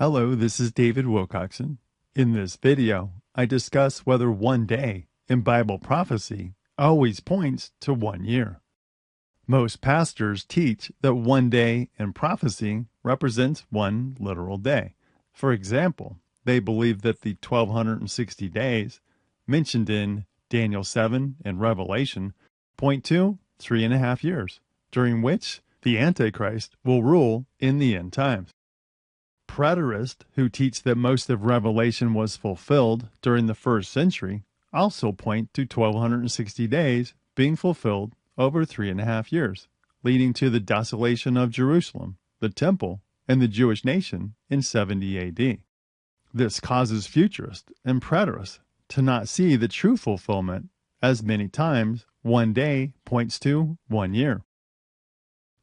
Hello, this is David Wilcoxon. In this video, I discuss whether one day in Bible prophecy always points to 1 year. Most pastors teach that one day in prophecy represents one literal day. For example, they believe that the 1260 days mentioned in Daniel 7 and Revelation point to 3.5 years, during which the Antichrist will rule in the end times. Preterists who teach that most of Revelation was fulfilled during the first century also point to 1260 days being fulfilled over 3.5 years, leading to the desolation of Jerusalem, the temple, and the Jewish nation in 70 AD. This causes futurists and preterists to not see the true fulfillment, as many times one day points to 1 year.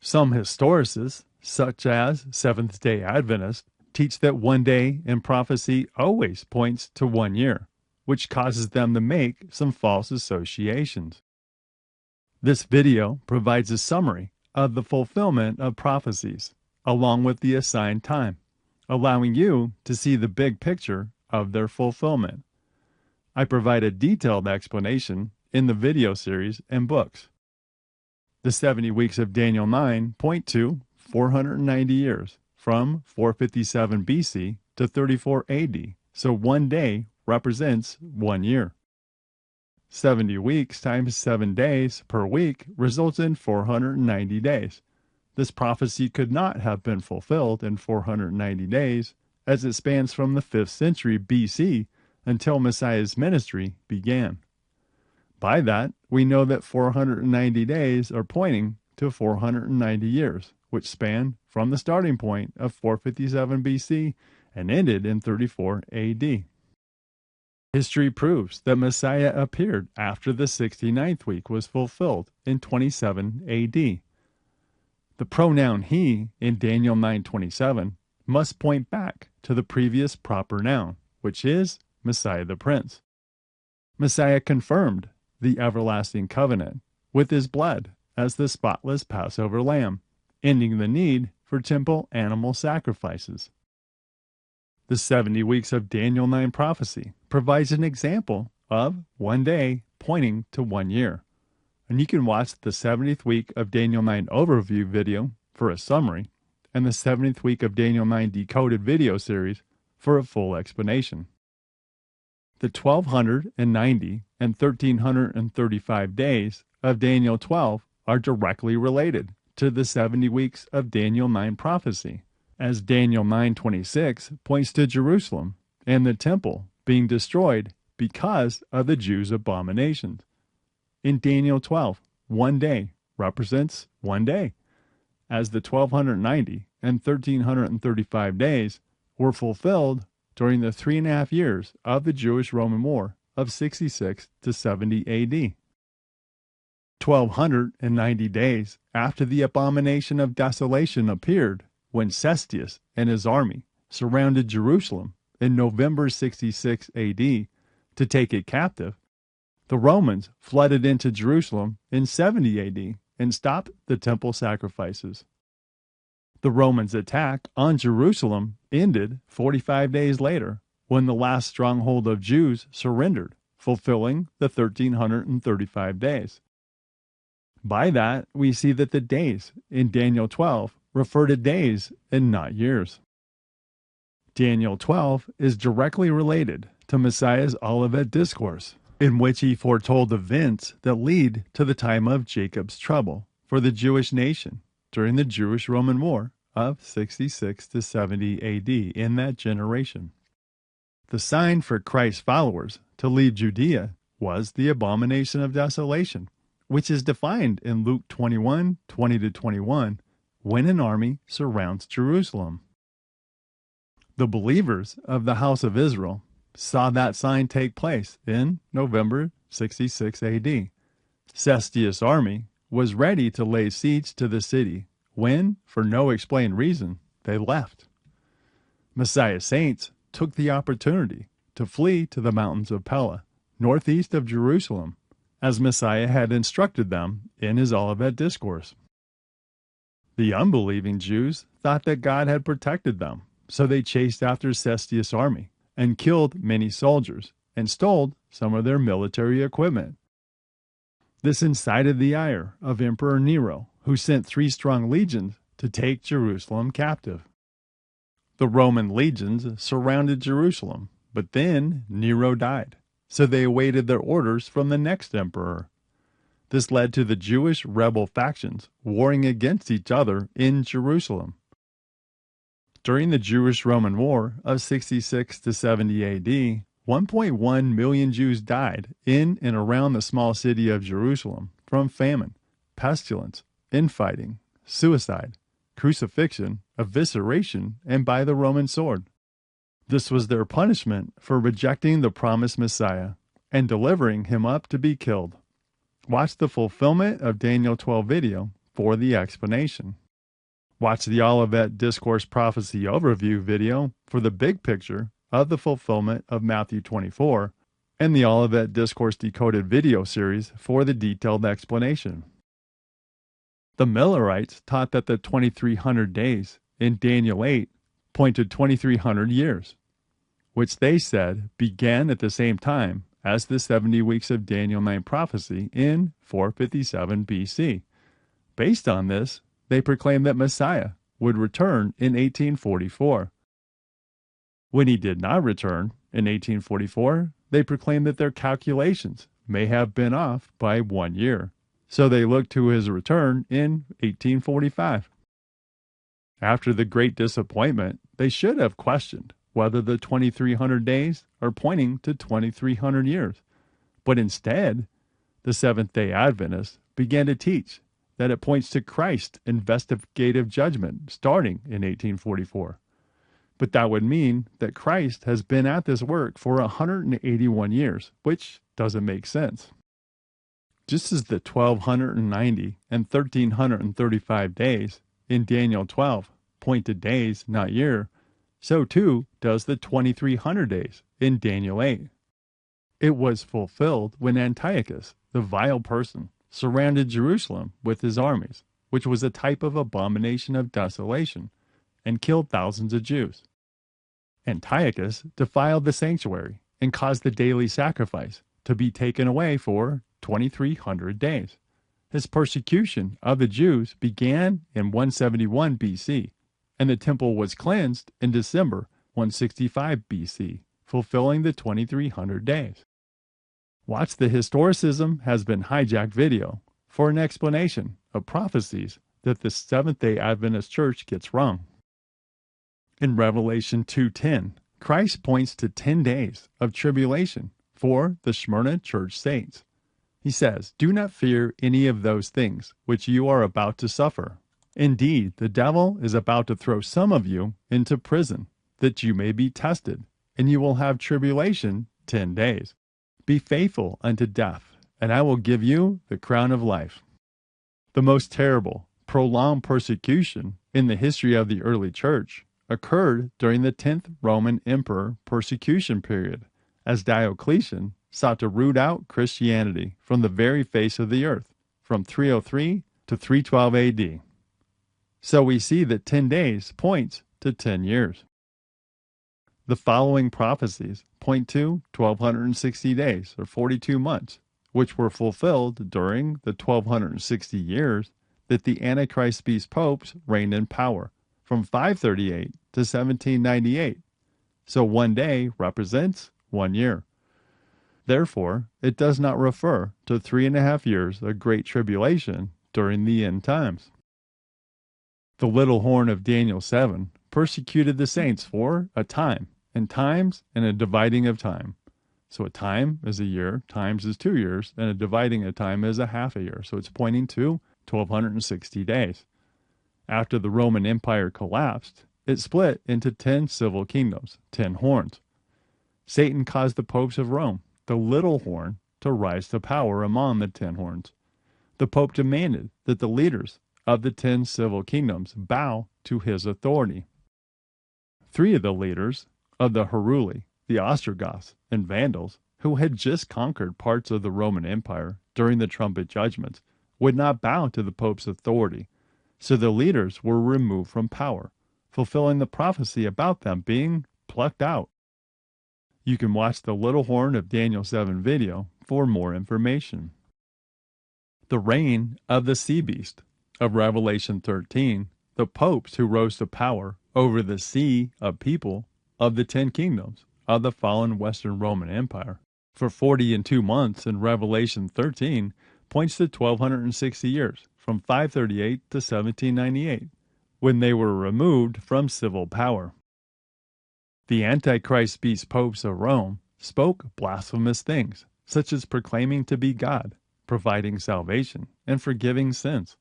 Some historicists, such as Seventh-day Adventists, teach that one day in prophecy always points to 1 year, which causes them to make some false associations. This video provides a summary of the fulfillment of prophecies, along with the assigned time, allowing you to see the big picture of their fulfillment. I provide a detailed explanation in the video series and books. The 70 weeks of Daniel 9 point to 490 years, from 457 BC to 34 AD, so 1 day represents 1 year. 70 weeks times 7 days per week results in 490 days. This prophecy could not have been fulfilled in 490 days, as it spans from the 5th century BC until Messiah's ministry began. By that, we know that 490 days are pointing to 490 years, which span from the starting point of 457 BC and ended in 34 AD. History proves that Messiah appeared after the 69th week was fulfilled in 27 AD. The pronoun he in Daniel 9:27 must point back to the previous proper noun, which is Messiah the Prince. Messiah confirmed the everlasting covenant with his blood as the spotless Passover lamb, ending the need for temple animal sacrifices. The 70 weeks of Daniel 9 prophecy provides an example of 1 day pointing to 1 year. And you can watch the 70th week of Daniel 9 overview video for a summary, and the 70th week of Daniel 9 decoded video series for a full explanation. The 1290 and 1335 days of Daniel 12 are directly related to the 70 weeks of Daniel 9 prophecy, as Daniel 9:26 points to Jerusalem and the temple being destroyed because of the Jews' abominations. In Daniel 12, 1 day represents 1 day, as the 1290 and 1335 days were fulfilled during the 3.5 years of the Jewish-Roman War of 66 to 70 AD. 1290 days after the abomination of desolation appeared, when Cestius and his army surrounded Jerusalem in November 66 AD to take it captive, the Romans flooded into Jerusalem in 70 AD and stopped the temple sacrifices. The Romans' attack on Jerusalem ended 45 days later, when the last stronghold of Jews surrendered, fulfilling the 1335 days. By that, we see that the days in Daniel 12 refer to days and not years. Daniel 12 is directly related to Messiah's Olivet Discourse, in which he foretold events that lead to the time of Jacob's trouble for the Jewish nation during the Jewish-Roman War of 66 to 70 AD in that generation. The sign for Christ's followers to leave Judea was the abomination of desolation, which is defined in Luke 21:20-21, when an army surrounds Jerusalem. The believers of the house of Israel saw that sign take place in November 66 AD. Cestius' army was ready to lay siege to the city when, for no explained reason, they left. Messiah's saints took the opportunity to flee to the mountains of Pella, northeast of Jerusalem, as Messiah had instructed them in his Olivet Discourse. The unbelieving Jews thought that God had protected them so they chased after Cestius' army and killed many soldiers and stole some of their military equipment. This incited the ire of Emperor Nero, who sent 3 strong legions to take Jerusalem captive. The Roman legions surrounded Jerusalem, but then Nero died, so they awaited their orders from the next emperor. This led to the Jewish rebel factions warring against each other in Jerusalem. During the Jewish-Roman War of 66 to 70 AD, 1.1 million Jews died in and around the small city of Jerusalem from famine, pestilence, infighting, suicide, crucifixion, evisceration, and by the Roman sword. This was their punishment for rejecting the promised Messiah and delivering him up to be killed. Watch the fulfillment of Daniel 12 video for the explanation. Watch the Olivet Discourse Prophecy Overview video for the big picture of the fulfillment of Matthew 24, and the Olivet Discourse Decoded video series for the detailed explanation. The Millerites taught that the 2300 days in Daniel 8 point to 2300 years, which they said began at the same time as the 70 weeks of Daniel 9 prophecy in 457 BC. Based on this, they proclaimed that Messiah would return in 1844. When he did not return in 1844, they proclaimed that their calculations may have been off by 1 year, so they looked to his return in 1845. After the great disappointment, they should have questioned whether the 2300 days are pointing to 2300 years. But instead, the Seventh-day Adventists began to teach that it points to Christ's investigative judgment starting in 1844. But that would mean that Christ has been at this work for 181 years, which doesn't make sense. Just as the 1290 and 1335 days in Daniel 12 point to days, not year, so too does the 2300 days in Daniel 8. It was fulfilled when Antiochus, the vile person, surrounded Jerusalem with his armies, which was a type of abomination of desolation, and killed thousands of Jews. Antiochus defiled the sanctuary and caused the daily sacrifice to be taken away for 2300 days. His persecution of the Jews began in 171 BC, and the temple was cleansed in December 165 BC, fulfilling the 2300 days. Watch the Historicism Has Been Hijacked video for an explanation of prophecies that the Seventh-day Adventist Church gets wrong. In Revelation 2:10, Christ points to 10 days of tribulation for the Smyrna church saints. He says, "Do not fear any of those things which you are about to suffer. Indeed, the devil is about to throw some of you into prison, that you may be tested, and you will have tribulation 10 days. Be faithful unto death, and I will give you the crown of life." The most terrible, prolonged persecution in the history of the early church occurred during the 10th Roman Emperor persecution period, as Diocletian sought to root out Christianity from the very face of the earth, from 303 to 312 AD. So we see that 10 days points to 10 years. The following prophecies point to 1260 days, or 42 months, which were fulfilled during the 1260 years that the Antichrist beast popes reigned in power, from 538 to 1798. So 1 day represents 1 year. Therefore, it does not refer to 3.5 years of great tribulation during the end times. The little horn of Daniel 7 persecuted the saints for a time, and times, and a dividing of time. So a time is a year, times is 2 years, and a dividing of time is a half a year. So it's pointing to 1260 days. After the Roman Empire collapsed, it split into 10 civil kingdoms, 10 horns. Satan caused the popes of Rome, the little horn, to rise to power among the 10 horns. The pope demanded that the leaders of the 10 civil kingdoms bow to his authority. 3 of the leaders of the Heruli, the Ostrogoths, and Vandals, who had just conquered parts of the Roman Empire during the trumpet judgments, would not bow to the pope's authority, so the leaders were removed from power, fulfilling the prophecy about them being plucked out. You can watch the Little Horn of Daniel 7 video for more information. The reign of the sea beast of Revelation 13, the popes who rose to power over the sea of people of the 10 kingdoms of the fallen Western Roman Empire for 42 months in Revelation 13 points to 1260 years from 538 to 1798, when they were removed from civil power. The Antichrist beast popes of Rome spoke blasphemous things, such as proclaiming to be God, providing salvation, and forgiving sins.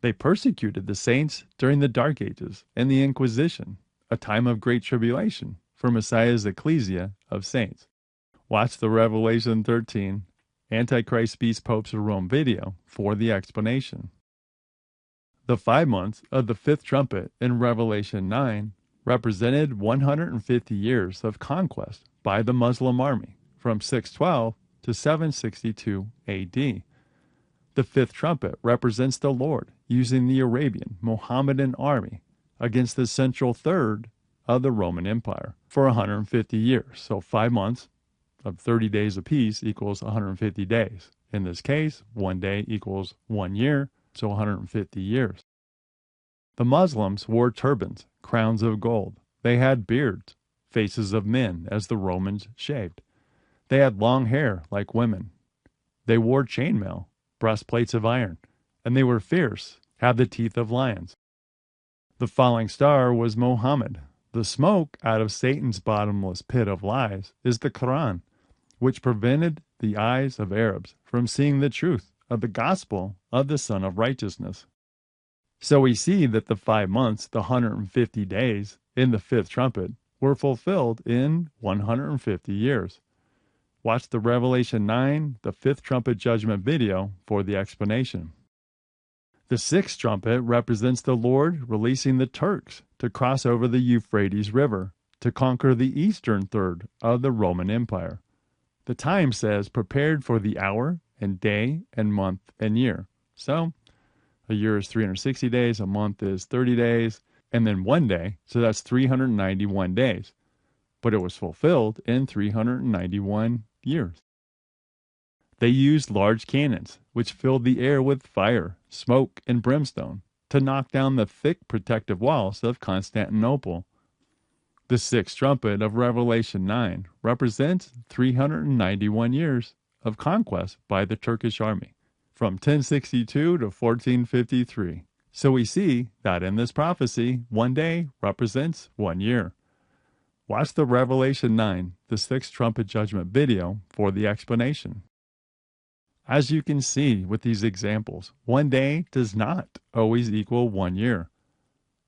They persecuted the saints during the Dark Ages and the Inquisition, a time of great tribulation for Messiah's ecclesia of saints. Watch the Revelation 13 Antichrist Beast Popes of Rome video for the explanation. The 5 months of the fifth trumpet in Revelation 9 represented 150 years of conquest by the Muslim army from 612 to 762 AD. The fifth trumpet represents the Lord using the Arabian Mohammedan army against the central third of the Roman Empire for 150 years. So 5 months of 30 days apiece equals 150 days. In this case, 1 day equals 1 year, so 150 years. The Muslims wore turbans, crowns of gold. They had beards, faces of men, as the Romans shaved. They had long hair like women. They wore chainmail, breastplates of iron, and they were fierce, had the teeth of lions. The falling star was Mohammed. The smoke out of Satan's bottomless pit of lies is the Quran, which prevented the eyes of Arabs from seeing the truth of the gospel of the Son of Righteousness. So we see that the 5 months, the 150 days in the fifth trumpet, were fulfilled in 150 years. Watch the Revelation 9, the fifth trumpet judgment video for the explanation. The sixth trumpet represents the Lord releasing the Turks to cross over the Euphrates River to conquer the eastern third of the Roman Empire. The time says prepared for the hour and day and month and year. So a year is 360 days, a month is 30 days, and then 1 day, so that's 391 days. But it was fulfilled in 391 years. They used large cannons, which filled the air with fire, smoke, and brimstone, to knock down the thick protective walls of Constantinople. The sixth trumpet of Revelation 9 represents 391 years of conquest by the Turkish army, from 1062 to 1453. So we see that in this prophecy, 1 day represents 1 year. Watch the Revelation 9, the sixth trumpet judgment video for the explanation. As you can see with these examples, 1 day does not always equal 1 year.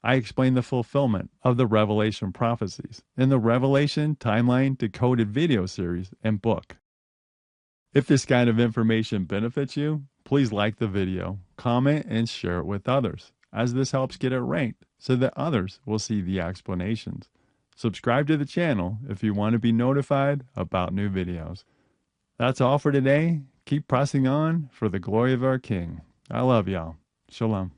I explain the fulfillment of the Revelation prophecies in the Revelation Timeline Decoded video series and book. If this kind of information benefits you, please like the video, comment, and share it with others, as this helps get it ranked so that others will see the explanations. Subscribe to the channel if you want to be notified about new videos. That's all for today. Keep pressing on for the glory of our King. I love y'all. Shalom.